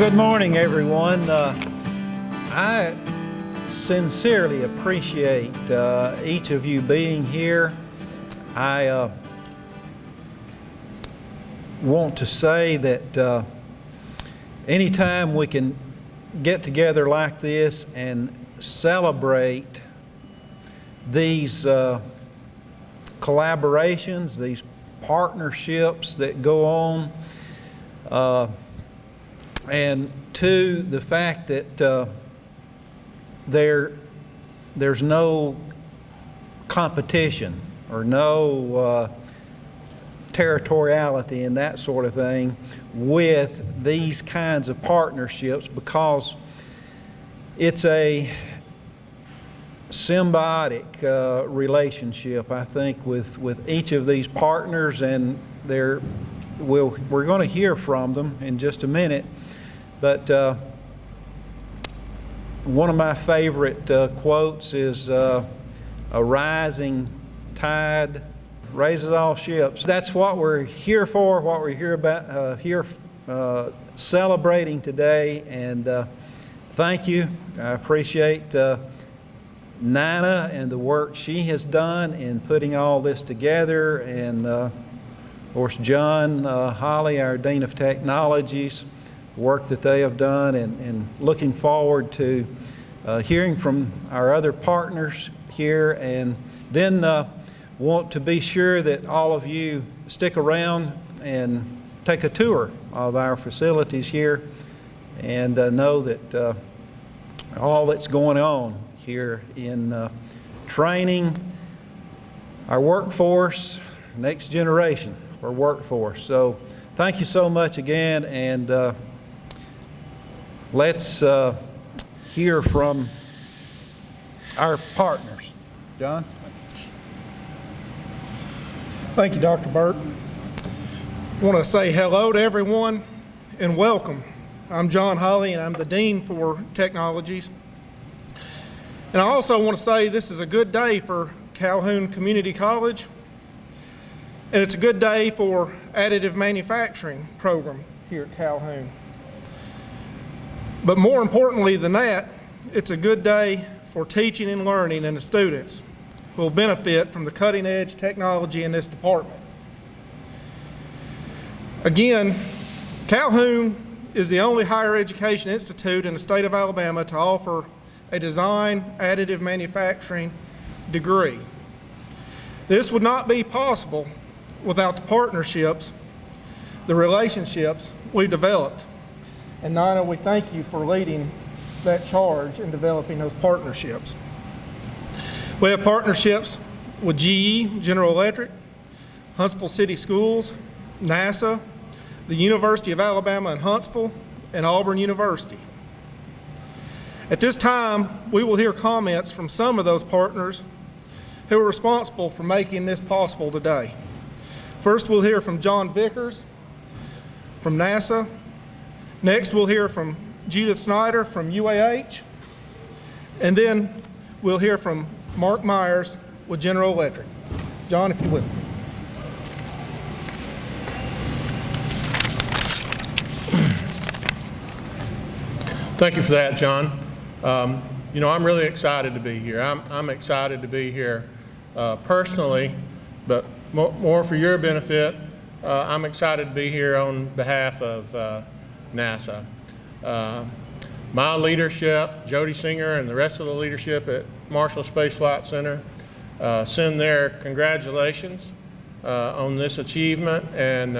Good morning, everyone. I sincerely appreciate each of you being here. I want to say that anytime we can get together like this and celebrate these collaborations, these partnerships that go on, and two, the fact that there's no competition or no territoriality and that sort of thing with these kinds of partnerships, because it's a symbiotic relationship, I think, with each of these partners, and we're going to hear from them in just a minute. But one of my favorite quotes is, "A rising tide raises all ships." That's what we're here for, what we're here celebrating today. And thank you. I appreciate Nina and the work she has done in putting all this together, and of course John Hawley, our Dean of Technologies, the work that they have done, and looking forward to hearing from our other partners here, and then want to be sure that all of you stick around and take a tour of our facilities here, and know that all that's going on here in training our workforce, next generation for workforce. So thank you so much again, and let's hear from our partners. John? Thank you, Dr. Burke. I want to say hello to everyone and welcome. I'm John Hawley, and I'm the Dean for Technologies. And I also want to say this is a good day for Calhoun Community College, and it's a good day for additive manufacturing program here at Calhoun. But more importantly than that, it's a good day for teaching and learning and the students who will benefit from the cutting edge technology in this department. Again, Calhoun is the only higher education institute in the state of Alabama to offer a design additive manufacturing degree. This would not be possible without the partnerships, the relationships we've developed. And Nina, we thank you for leading that charge in developing those partnerships. We have partnerships with GE, General Electric, Huntsville City Schools, NASA, the University of Alabama in Huntsville, and Auburn University. At this time, we will hear comments from some of those partners who are responsible for making this possible today. First, we'll hear from John Vickers from NASA. Next, we'll hear from Judith Snyder from UAH. And then we'll hear from Mark Myers with General Electric. John, if you will. Thank you for that, John. You know, I'm really excited to be here. I'm excited to be here personally, but more for your benefit. I'm excited to be here on behalf of NASA. My leadership, Jody Singer and the rest of the leadership at Marshall Space Flight Center, send their congratulations on this achievement and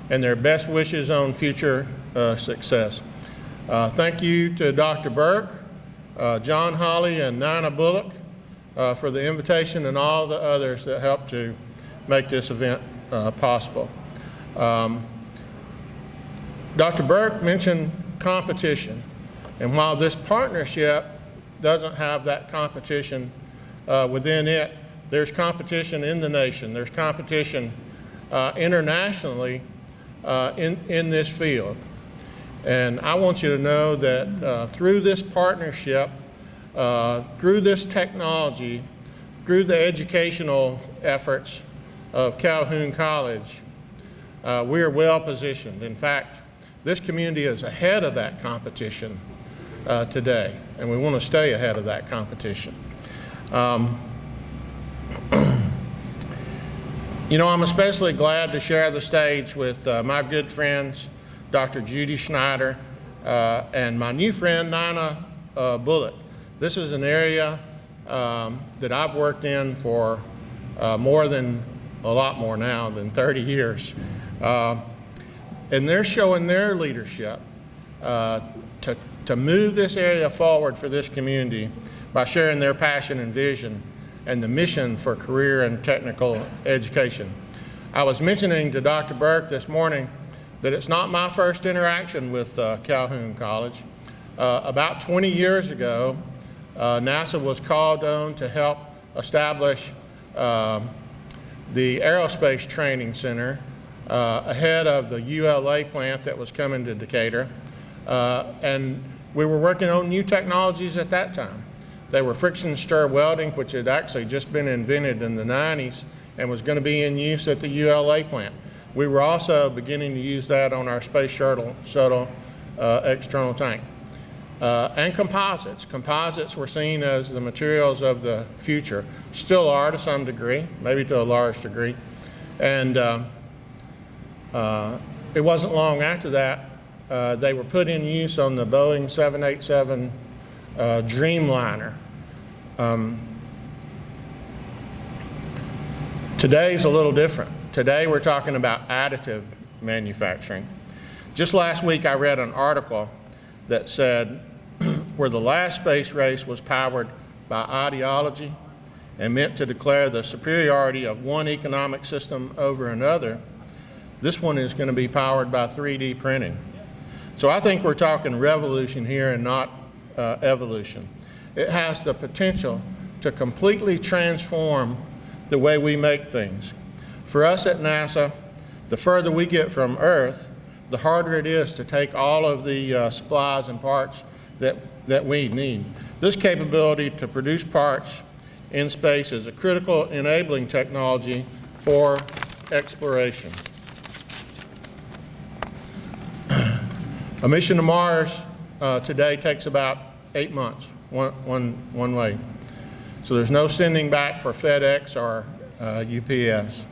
their best wishes on future success. Thank you to Dr. Burke, John Hawley, and Nina Bullock for the invitation, and all the others that helped to make this event possible. Dr. Burke mentioned competition, and while this partnership doesn't have that competition within it, there's competition in the nation. There's competition internationally in this field. And I want you to know that through this partnership, through this technology, through the educational efforts of Calhoun College, we are well positioned. In fact, This community is ahead of that competition today, and we want to stay ahead of that competition. You know, I'm especially glad to share the stage with my good friends, Dr. Judy Schneider, and my new friend, Nina Bullock. This is an area that I've worked in for a lot more now than 30 years. And they're showing their leadership to move this area forward for this community by sharing their passion and vision and the mission for career and technical education. I was mentioning to Dr. Burke this morning that it's not my first interaction with Calhoun College. About 20 years ago, NASA was called on to help establish the Aerospace Training Center ahead of the ULA plant that was coming to Decatur. And we were working on new technologies at that time. They were friction stir welding, which had actually just been invented in the 90s and was going to be in use at the ULA plant. We were also beginning to use that on our space shuttle external tank. And composites. Composites were seen as the materials of the future. Still are to some degree, maybe to a large degree. And it wasn't long after that they were put in use on the Boeing 787 Dreamliner. Today's a little different. Today we're talking about additive manufacturing. Just last week I read an article that said where the last space race was powered by ideology and meant to declare the superiority of one economic system over another, this one is going to be powered by 3D printing. So I think we're talking revolution here and not evolution. It has the potential to completely transform the way we make things. For us at NASA, the further we get from Earth, the harder it is to take all of the supplies and parts that we need. This capability to produce parts in space is a critical enabling technology for exploration. A mission to Mars today takes about 8 months, one way. So there's no sending back for FedEx or UPS.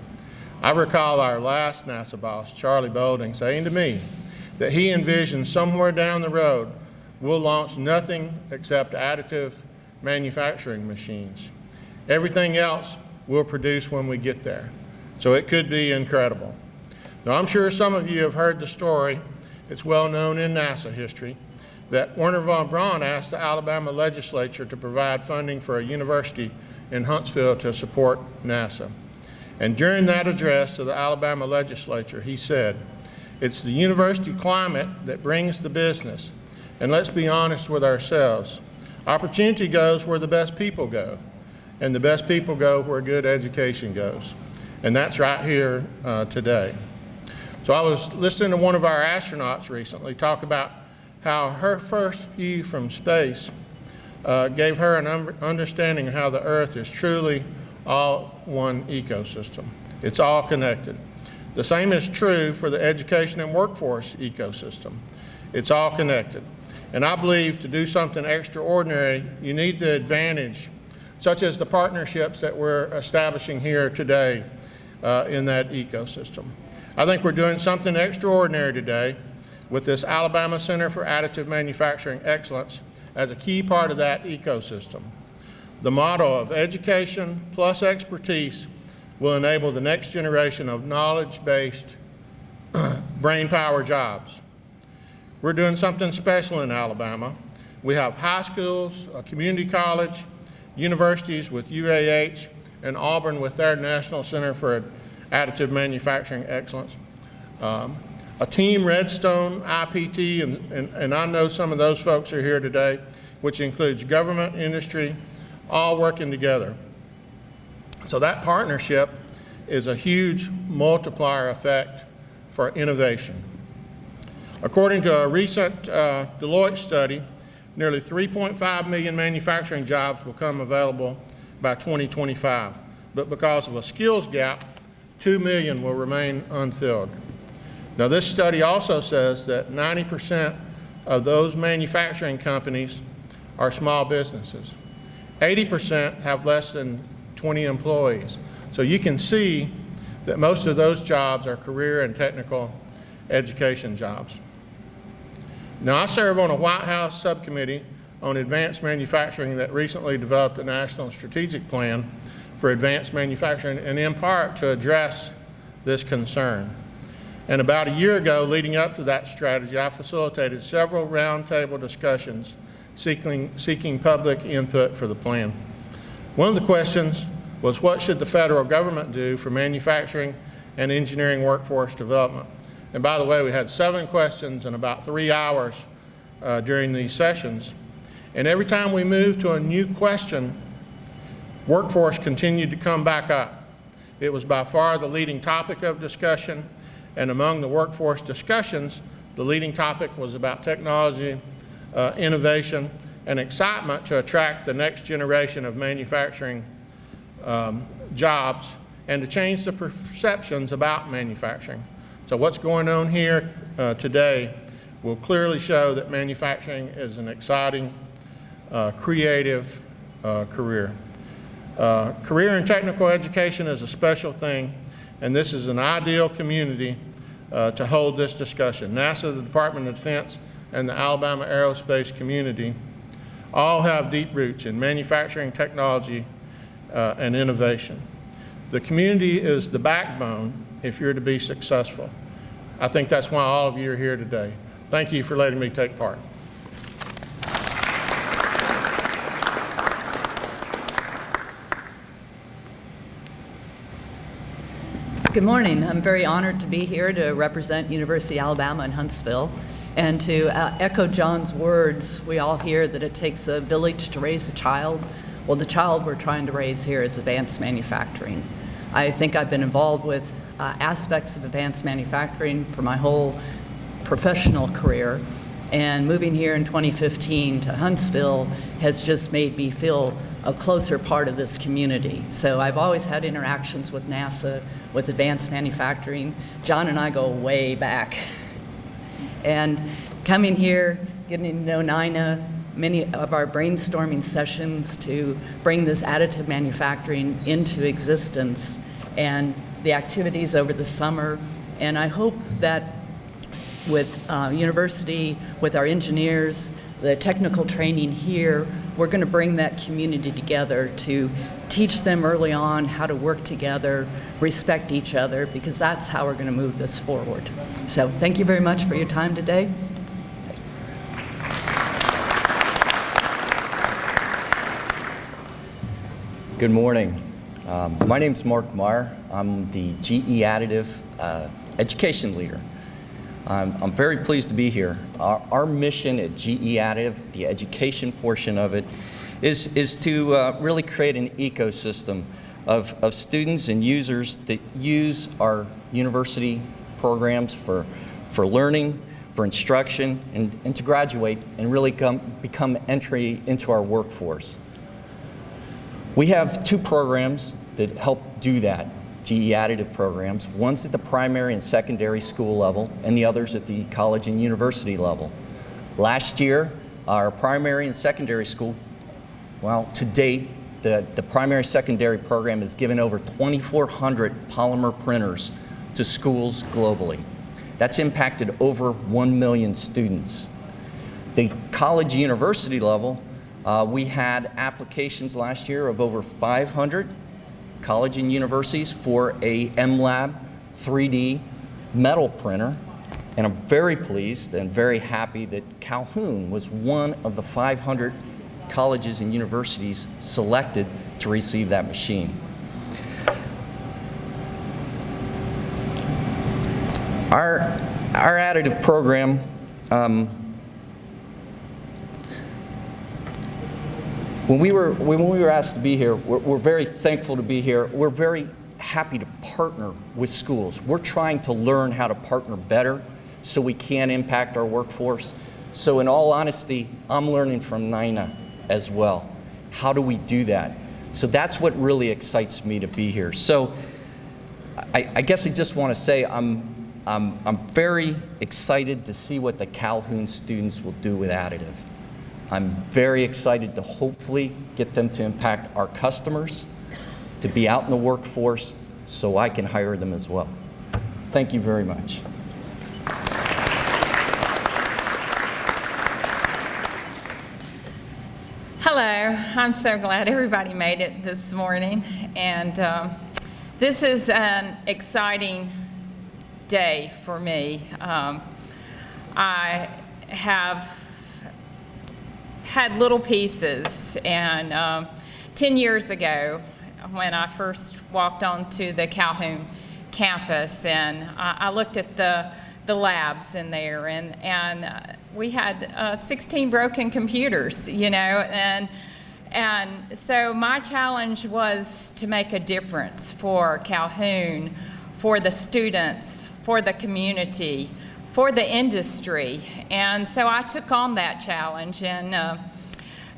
I recall our last NASA boss, Charlie Bolden, saying to me that he envisioned somewhere down the road we'll launch nothing except additive manufacturing machines. Everything else we'll produce when we get there. So it could be incredible. Now I'm sure some of you have heard the story, it's well known in NASA history, that Wernher von Braun asked the Alabama legislature to provide funding for a university in Huntsville to support NASA. And during that address to the Alabama legislature, he said, "It's the university climate that brings the business. And let's be honest with ourselves. Opportunity goes where the best people go, and the best people go where good education goes." And that's right here today. So I was listening to one of our astronauts recently talk about how her first view from space gave her an understanding of how the Earth is truly all one ecosystem. It's all connected. The same is true for the education and workforce ecosystem. It's all connected. And I believe to do something extraordinary, you need the advantage, such as the partnerships that we're establishing here today in that ecosystem. I think we're doing something extraordinary today with this Alabama Center for Additive Manufacturing Excellence as a key part of that ecosystem. The model of education plus expertise will enable the next generation of knowledge-based brain-power jobs. We're doing something special in Alabama. We have high schools, a community college, universities with UAH, and Auburn with their National Center for Additive Manufacturing Excellence. A team, Redstone, IPT, and I know some of those folks are here today, which includes government, industry, all working together. So that partnership is a huge multiplier effect for innovation. According to a recent Deloitte study, nearly 3.5 million manufacturing jobs will come available by 2025. But because of a skills gap, 2 million will remain unfilled. Now, this study also says that 90% of those manufacturing companies are small businesses. 80% have less than 20 employees. So you can see that most of those jobs are career and technical education jobs. Now, I serve on a White House subcommittee on advanced manufacturing that recently developed a national strategic plan for advanced manufacturing, and in part to address this concern. And about a year ago, leading up to that strategy, I facilitated several roundtable discussions seeking public input for the plan. One of the questions was, what should the federal government do for manufacturing and engineering workforce development? And by the way, we had 7 questions in about 3 hours during these sessions. And every time we moved to a new question, workforce continued to come back up. It was by far the leading topic of discussion, and among the workforce discussions, the leading topic was about technology, innovation, and excitement to attract the next generation of manufacturing jobs and to change the perceptions about manufacturing. So what's going on here today will clearly show that manufacturing is an exciting, creative career. Career and technical education is a special thing, and this is an ideal community to hold this discussion. NASA, the Department of Defense, and the Alabama aerospace community all have deep roots in manufacturing, technology, and innovation. The community is the backbone if you're to be successful. I think that's why all of you are here today. Thank you for letting me take part. Good morning. I'm very honored to be here to represent University of Alabama in Huntsville. And to echo John's words, we all hear that it takes a village to raise a child. Well, the child we're trying to raise here is advanced manufacturing. I think I've been involved with aspects of advanced manufacturing for my whole professional career. And moving here in 2015 to Huntsville has just made me feel a closer part of this community. So I've always had interactions with NASA, with advanced manufacturing. John and I go way back. And coming here, getting to know Nina, many of our brainstorming sessions to bring this additive manufacturing into existence, and the activities over the summer. And I hope that with university, with our engineers, the technical training here, we're going to bring that community together to teach them early on how to work together, respect each other, because that's how we're going to move this forward. So thank you very much for your time today. Good morning. My name's Mark Meyer. I'm the GE Additive education leader. I'm very pleased to be here. Our mission at GE Additive, the education portion of it, is to really create an ecosystem of students and users that use our university programs for learning, for instruction, and to graduate and really become entry into our workforce. We have 2 programs that help do that. GE Additive programs. One's at the primary and secondary school level, and the other's at the college and university level. Last year, our primary and secondary school, well, to date, the primary secondary program has given over 2,400 polymer printers to schools globally. That's impacted over 1 million students. The college university level, we had applications last year of over 500 college and universities for a MLab 3D metal printer, and I'm very pleased and very happy that Calhoun was one of the 500 colleges and universities selected to receive that machine. Our additive program when we were asked to be here, we're very thankful to be here. We're very happy to partner with schools. We're trying to learn how to partner better so we can impact our workforce. So in all honesty, I'm learning from Nina as well. How do we do that? So that's what really excites me to be here. So I guess I just want to say I'm I'm very excited to see what the Calhoun students will do with Additive. I'm very excited to hopefully get them to impact our customers, to be out in the workforce so I can hire them as well. Thank you very much. Hello, I'm so glad everybody made it this morning, and this is an exciting day for me. I have had little pieces, and 10 years ago when I first walked onto the Calhoun campus, and I looked at the labs in there, and we had 16 broken computers, you know, and so my challenge was to make a difference for Calhoun, for the students, for the community, for the industry. And so I took on that challenge, and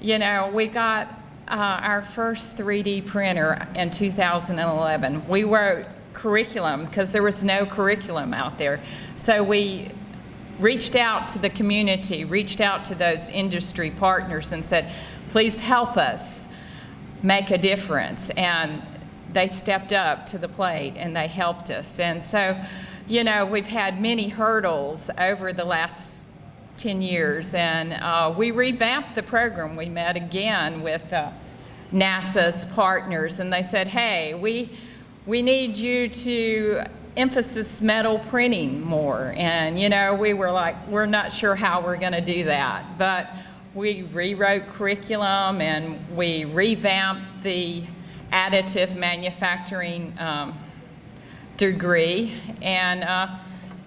you know, we got our first 3D printer in 2011. We wrote curriculum because there was no curriculum out there. So we reached out to the community, reached out to those industry partners and said, please help us make a difference. And they stepped up to the plate and they helped us. And so, you know, we've had many hurdles over the last 10 years, and we revamped the program. We met again with NASA's partners, and they said, hey, we need you to emphasize metal printing more. And, you know, we were like, we're not sure how we're going to do that. But we rewrote curriculum, and we revamped the additive manufacturing degree. And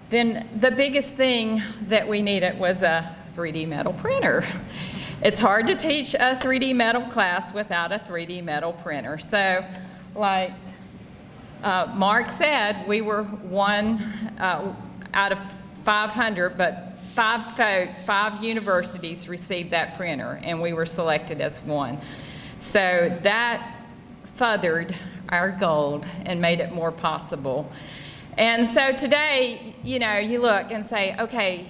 then the biggest thing that we needed was a 3D metal printer. It's hard to teach a 3D metal class without a 3D metal printer. So, like Mark said, we were one out of 500, but 5 universities received that printer, and we were selected as one. So that furthered our goal and made it more possible. And so today, you know, you look and say, okay,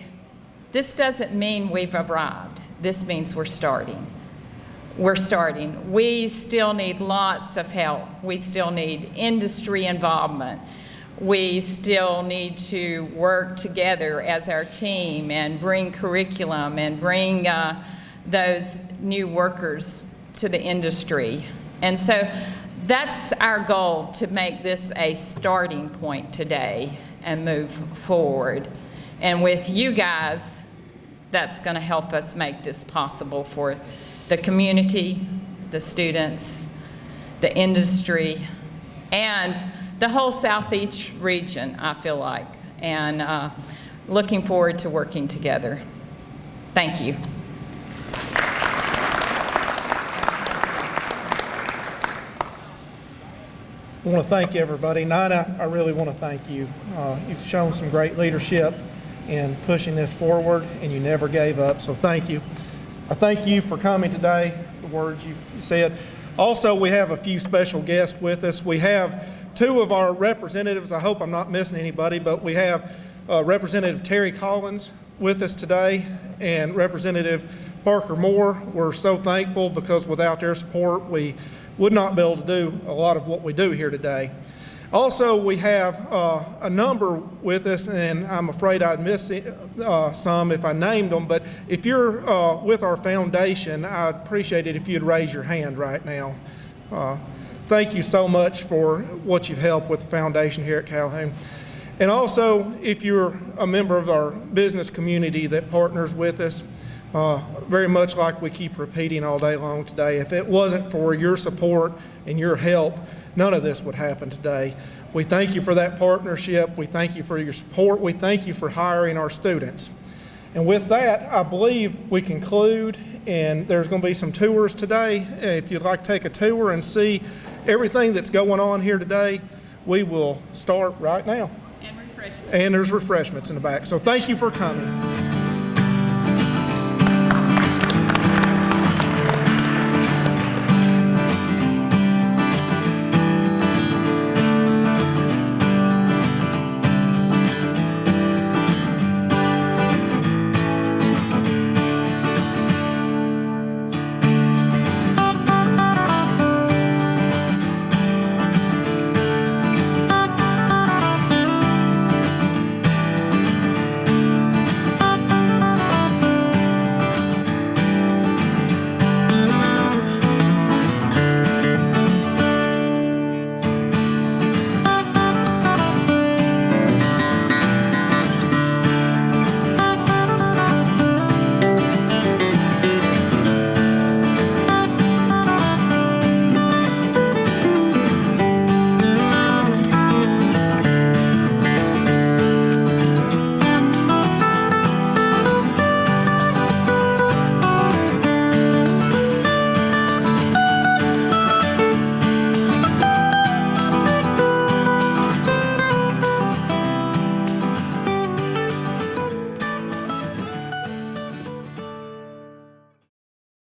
this doesn't mean we've arrived. This means we're starting. We're starting. We still need lots of help. We still need industry involvement. We still need to work together as our team and bring curriculum and bring those new workers to the industry. And so that's our goal, to make this a starting point today and move forward. And with you guys, that's going to help us make this possible for the community, the students, the industry, and the whole Southeast region, I feel like. And looking forward to working together. Thank you. I want to thank everybody. Nina, I really want to thank you. You've shown some great leadership in pushing this forward, and you never gave up, so thank you. I thank you for coming today, the words you said. Also, we have a few special guests with us. We have 2 of our representatives. I hope I'm not missing anybody, but we have Representative Terry Collins with us today and Representative Parker Moore. We're so thankful, because without their support, we would not be able to do a lot of what we do here today. Also, we have a number with us, and I'm afraid I'd miss some if I named them, but if you're with our foundation, I'd appreciate it if you'd raise your hand right now. Thank you so much for what you've helped with the foundation here at Calhoun. And also, if you're a member of our business community that partners with us, very much like we keep repeating all day long today, if it wasn't for your support and your help, none of this would happen today. We thank you for that partnership. We thank you for your support. We thank you for hiring our students. And with that, I believe we conclude, and there's going to be some tours today. If you'd like to take a tour and see everything that's going on here today, we will start right now. And refreshments. And there's refreshments in the back. So thank you for coming.